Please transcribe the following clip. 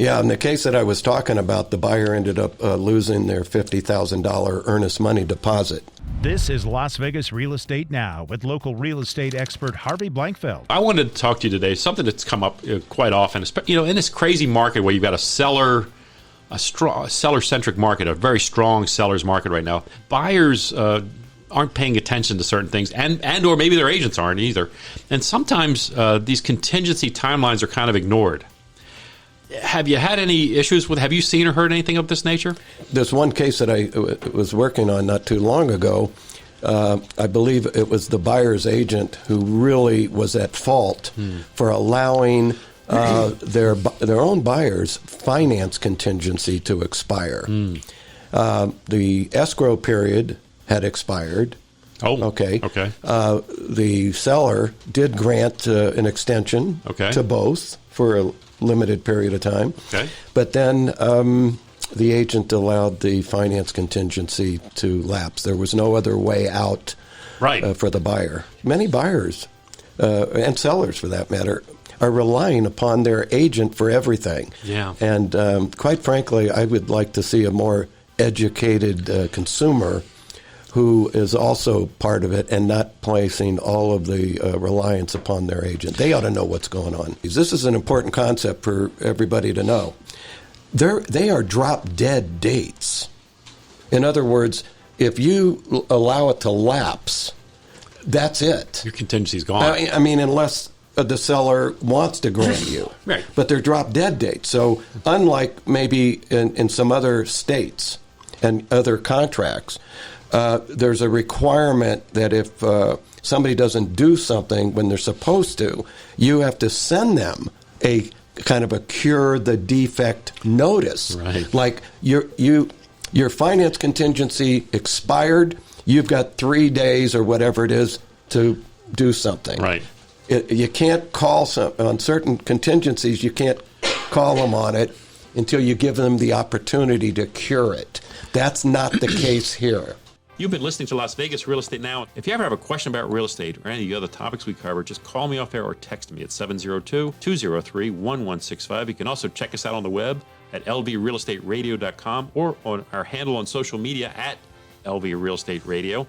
Yeah, in the case that I was talking about, the buyer ended up losing their $50,000 earnest money deposit. This is Las Vegas Real Estate Now with local real estate expert Harvey Blankfeld. I wanted to talk to you today, something that's come up quite often, in this crazy market where you've got a seller-centric market, a very strong seller's market right now. Buyers aren't paying attention to certain things, and or maybe their agents aren't either. And sometimes these contingency timelines are kind of ignored. Have you had any issues with, have you seen or heard anything of this nature? There's one case that I was working on not too long ago. I believe it was the buyer's agent who really was at fault for allowing their own buyer's finance contingency to expire. The escrow period had expired. Oh, okay. The seller did grant an extension to both for a limited period of time. Okay. But then the agent allowed the finance contingency to lapse. There was no other way out for the buyer. Many buyers, and sellers for that matter, are relying upon their agent for everything. Yeah. And quite frankly, I would like to see a more educated consumer who is also part of it and not placing all of the reliance upon their agent. They ought to know what's going on. This is an important concept for everybody to know. They are drop-dead dates. In other words, if you allow it to lapse, that's it. Your contingency's gone. I mean, unless the seller wants to grant you. Right. But they're drop-dead dates. So unlike maybe in some other states and other contracts, there's a requirement that if somebody doesn't do something when they're supposed to, you have to send them a kind of a cure the defect notice. Right. Like your finance contingency expired, you've got 3 days or whatever it is to do something. Right. You can't call on certain contingencies, you can't call them on it until you give them the opportunity to cure it. That's not the case here. You've been listening to Las Vegas Real Estate Now. If you ever have a question about real estate or any of the other topics we cover, just call me off air or text me at 702-203-1165. You can also check us out on the web at lvrealestateradio.com or on our handle on social media at lvrealestateradio.